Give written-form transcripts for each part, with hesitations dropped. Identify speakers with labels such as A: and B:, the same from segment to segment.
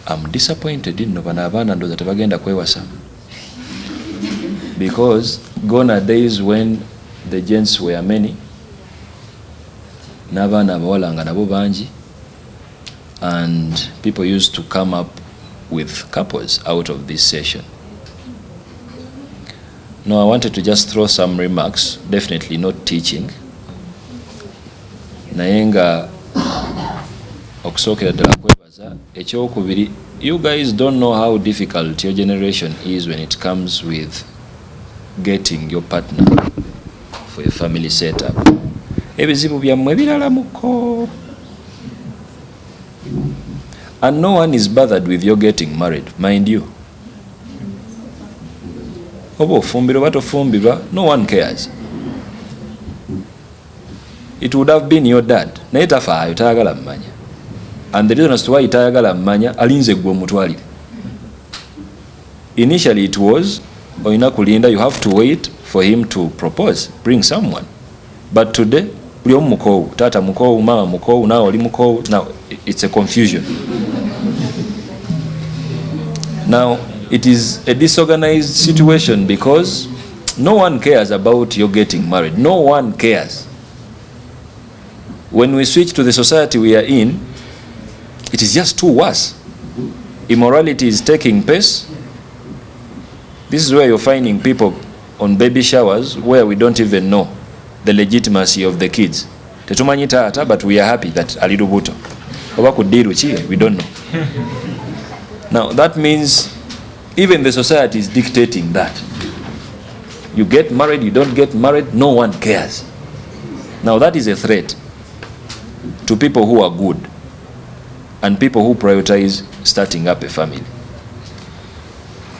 A: I'm disappointed in bana abaana ndoza tebagenda kwewasa, because gone are days when the gents were many n'abaana abawala nga nabo bangi, and people used to come up with couples out of this session. No, I wanted to just throw some remarks, definitely not teaching. Nayenga okusokera ddala kwebaza. Ekyokubiri, you guys don't know how difficult your generation is when it comes with getting your partner for a family setup. Ebizibu byammwe birala muko. And no one is bothered with your getting married, mind you. Obo fumbirwa bato fumbirwa, no one cares. It would have been your dad. Naye tafaayo tayagala mmanya. And the reason as to why tayagala mmanya alinze gwe omutwalire. Initially it was oyina kulinda, you have to wait for him to propose, bring someone. But today buli omu mukowu, tata mukowu, mama mukowu, nawe oli mukowu. Now it's a confusion. Now it is a disorganized situation because no one cares about your getting married. No one cares. When we switch to the society we are in, it is just too worse. Immorality is taking place. This is where you're finding people on baby showers where we don't even know the legitimacy of the kids. Tetumanyi taata, but we are happy that ali lubuto. Oba kudiru chi, we don't know. Now that means even the society is dictating that. You get married, you don't get married, no one cares. Now that is a threat to people who are good and people who prioritize starting up a family.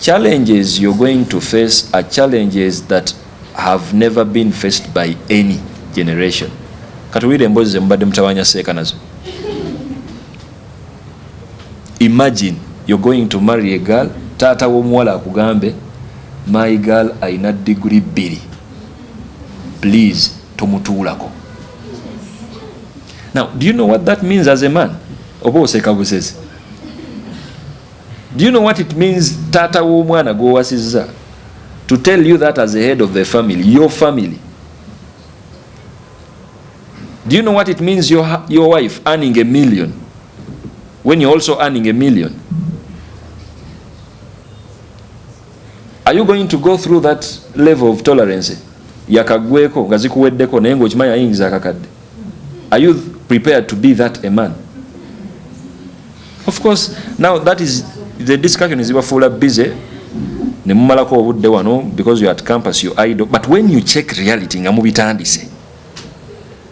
A: Challenges you're going to face are challenges that have never been faced by any generation. Katuwire mbozi ze mbadde mutawanya seeka nazo. Imagine you're going to marry a girl, taata w'omuwala akugambe, my girl ayina degree 2. Please tomutuulako. Now, do you know what that means as a man? Oba oseka busezi. Do you know what it means taata w'omwana gw'owasizza to tell you that as a head of the family, your family? Do you know what it means your wife earning $1 million when you're also earning $1 million? Are you going to go through that level of tolerance? Yakagweko ngazikuweddeko naye ng'okimanyi ayingiza akakadde. Are you prepared to be that a man? Of course, now that is the discussion is ibafuula busy. Ne mumalako obudde wano because you're at campus, you're idle. But when you check reality nga mubitandise,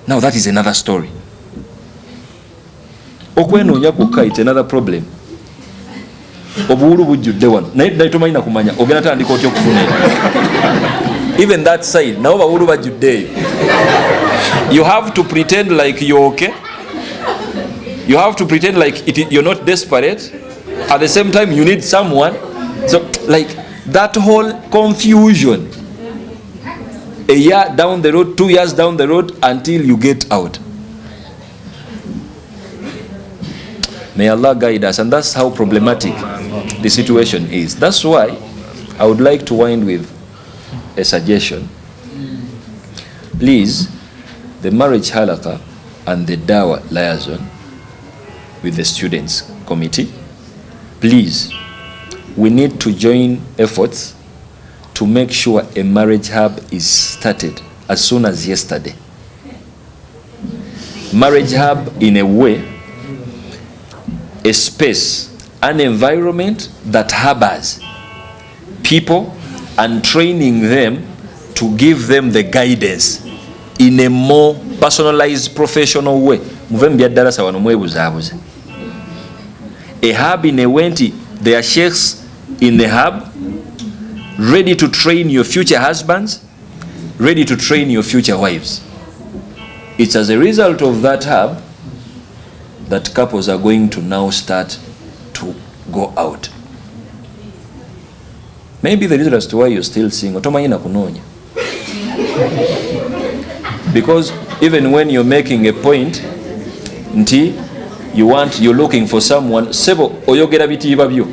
A: now that is another story. Okwenoonya kwokka it's another problem. Obuwulu bujjudde wano naye tomanyi na kumanya ogenda tandika otya okufuna. Even that side nabo bawulu bajjuddeeyo. You have to pretend like you're okay. You have to pretend like you're not desperate. At the same time you need someone. So like that whole confusion, a year down the road, 2 years down the road, until you get out. May Allah guide us, and that's how problematic the situation is. That's why I would like to wind with a suggestion. Please, the marriage halaqa and the dawah liaison with the students committee, please, we need to join efforts to make sure a marriage hub is started as soon as yesterday. Marriage hub in a way, a space, an environment that harbors people and training them to give them the guidance in a more personalized, professional way. A hub in a wenti, there are sheikhs in the hub ready to train your future husbands, ready to train your future wives. It's as a result of that hub that couples are going to now start to go out. Maybe the reason as to why you're still single, because even when you're making a point, you're looking for someone, sebo oyogera bitiibwa byo.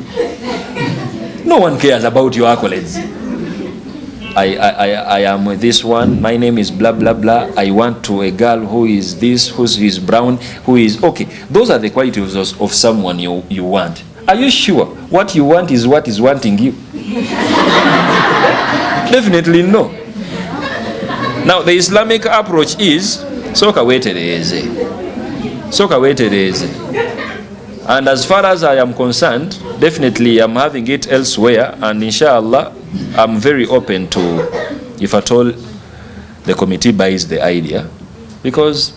A: No one cares about your accolades. I am this one, my name is blah blah blah, I want to a girl who is this, who is brown, who is okay. Those are the qualities of someone you want. Are you sure what you want is what is wanting you? Definitely no. Now the Islamic approach is soka wetereze, soka wetereze. And as far as I am concerned, definitely I'm having it elsewhere, and inshallah I'm very open to, if at all the committee buys the idea, because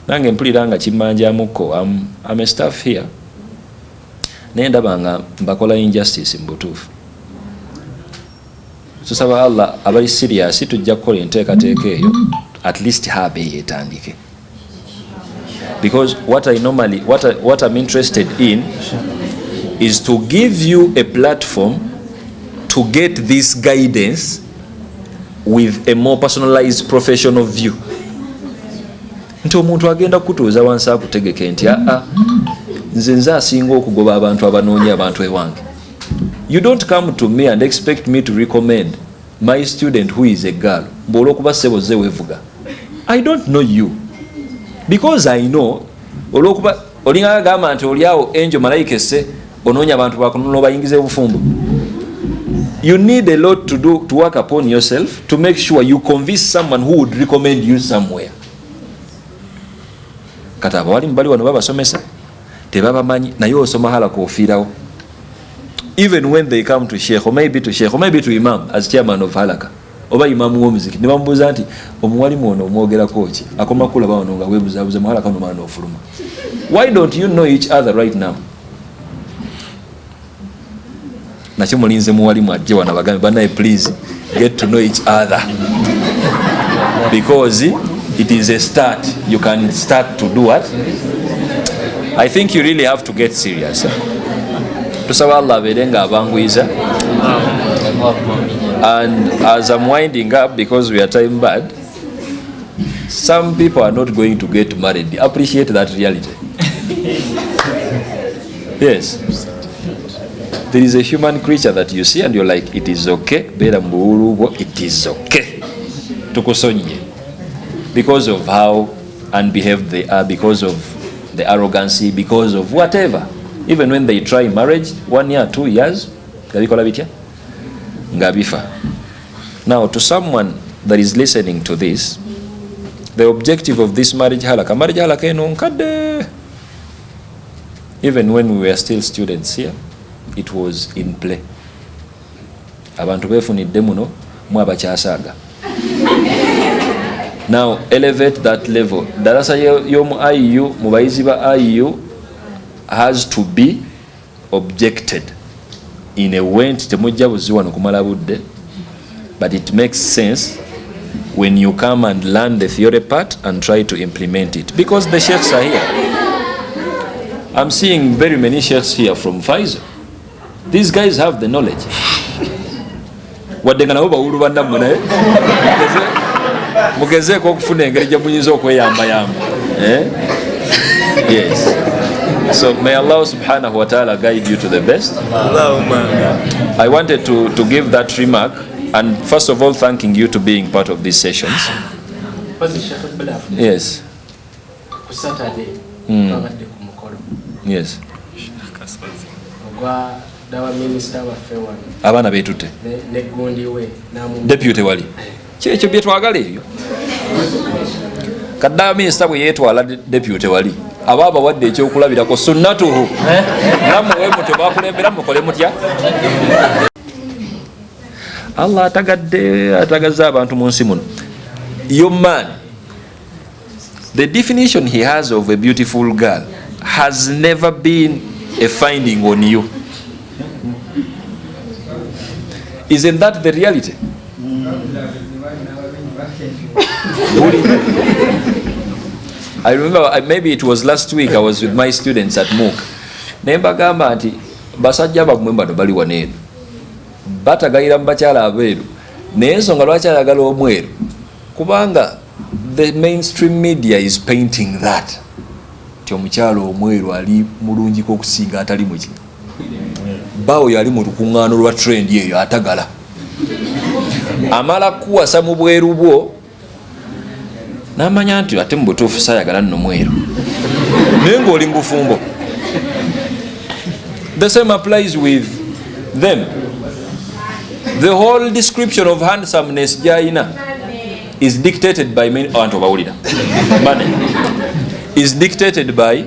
A: nange mpuliranga kimanjamuko. I'm a staff here, nendabanga mbakola injustice mbutuufu. Tusaba Allah abali serious tujja kukola enteekateeka eyo at least habe yetandike. Because what I'm interested in is to give you a platform to get this guidance with a more personalized professional view. Nti omuntu agenda kutuuza wansi akutegeke nti nze nze asinga okugoba abantu abanoonya abantu ewange. You don't come to me and expect me to recommend my student who is a girl. Bw'olwokuba ssebo ze weevuga. I don't know you. Because I know, olwokuba olinga agamba nti oliawo angel malayika esse onoonya abantu bakunono bayingize bufumbo. You need a lot to do to work upon yourself to make sure you convince someone who would recommend you somewhere. Kata abawali mbali wano babasomesa tebabamanyi naye osoma HALAQA ofiirawo. Even when they come to Sheikh, or maybe to Imam as chairman of HALAQA, oba Imam w'omuziki ne bamubuuza nti omuwalimu ono omwogerako ki akoma kulaba wano nga weebuzaabuza mu HALAQA no maana ofuluma. Why don't you know each other right now? Nakyo mulinze muwalimu ajje wano abagambe banaye please get to know each other, because it is a start. You can start to do what? I think you really have to get serious. Tusaba Allah abeere nga abanguiza. And as I'm winding up, because we are time bad, some people are not going to get married. Appreciate that reality. Yes. There is a human creature that you see and you're like, it is okay. It is okay. Tukusonye. Because of how unbehaved they are, because of the arrogancy, because of whatever. Even when they try marriage, 1 year, 2 years, ngabifa. Now, to someone that is listening to this, the objective of this marriage HALAQA eno nkadde. Even when we were still students here, it was in play. Abantu befunidde muno mu abakyasaaga. Now elevate that level. Darasa y'omu IUIU, mu bayizi ba IUIU has to be objected in a way nti temujja buzi wano kumala budde, but it makes sense when you come and learn the theory part and try to implement it, because the sheikhs are here. I'm seeing very many sheikhs here from Pfizer. These guys have the knowledge. Wadde nga nabo bawulu bannammwe naye mugezeeko okufuna engeri gye muyinza okweyambayamba. Yes. So may Allah subhanahu wa ta'ala guide you to the best. I wanted to give that remark, and first of all thanking you to being part of these sessions. Yes. Yes. Abaana beetute deputy wali kyekyo bye twagala ebyo kaddawa minisita bwe yeetwala deputy wali aba abawadde ekyokulabirako sunnatuhu nammwe mutyo bakulembera mukole mutya. Allah atagazza abantu mu nsi muno. Your man, the definition he has of a beautiful girl has never been a finding on you. Isn't that the reality? I remember, maybe it was last week, I was with my students at MOOC. Nemba gamba nti basajja bamwe bano bali waneeno batagayira mu bakyala abeeru naye ensonga lwaki ayagala omweru kubanga the mainstream media is painting that nti omukyalo omweru ali mulungiko okusinga atali muki bawo yali mu lukuŋŋaano lwa trend eyo atagala amala kuwasa mu bweru bwo n'amanya nti ate mu butuufu saayagala nno mweru naye ng'oli mu bufumbo. The same applies with them. The whole description of handsomeness gyayina is dictated by is dictated by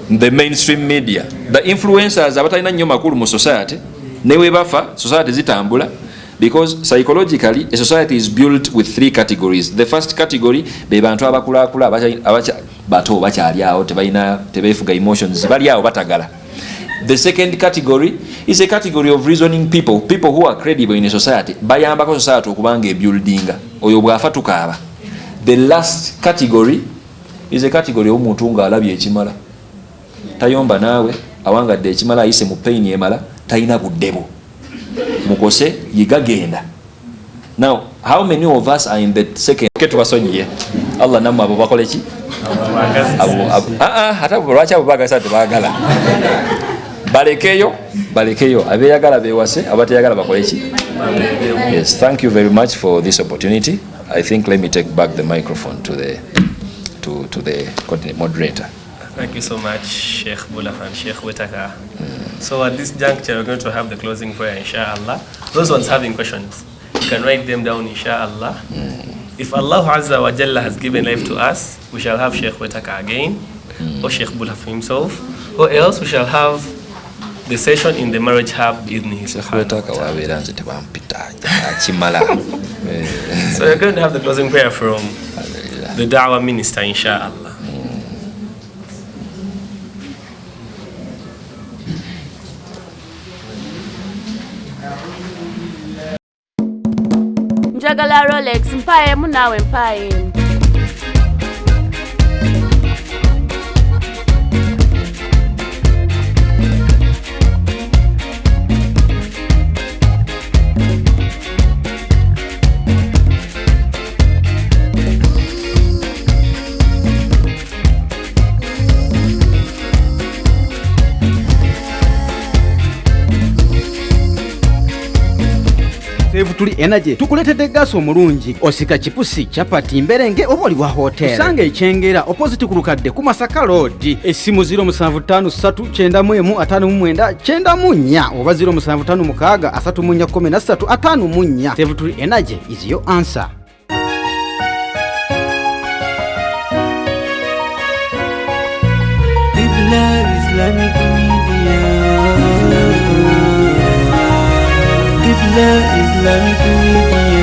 A: the mainstream media. The influencers abatalina nnyo makulu mu society newe bafa society zitambula, because psychologically a society is built with three categories. The first category be bantu abakulakula bato bakyali awo tebeefuga emotions bali awo batagala. The second category is a category of reasoning people who are credible in a society, bayambako society okubanga ebuildinga oyo bwafa tukaaba. The last category is a category omuntu nga alabye ekimala tayomba naawe awangadde ekimala ayise mu pain emala talina buddebo mukose yigagenda. Now how many of us are in the second? Ketubasonyiye Allah namwe abo bakole ki ate lwaki abo bagasa tebagala balekeyo abeyagala bewase abateyagala bakole ki. Yes, thank you very much for this opportunity. I think let me take back the microphone to the moderator.
B: Thank you so much, Sheikh Bulafu and Sheikh Wetaka. So at this juncture, we're going to have the closing prayer, inshallah. Those ones having questions, you can write them down, inshallah. If Allah Azza wa Jalla has given life to us, we shall have Sheikh Wetaka again, or Sheikh Bulafu himself, or else we shall have the session in the marriage hub in his So we're going to have the closing prayer from the Da'wah Minister, inshallah.
C: Njagala Rolex mpaye munawe mpaye.
D: Tuli energy tukuletedde gas omulungi osika chipusi chapati mberenge oba oli wa hotel tusange ekyengera opposite ku Lukadde ku Masaka Road. Essimu 0753955994 oba 0756341354. Save Tuli energy is your answer.
E: Islamic Media. Islamic Media.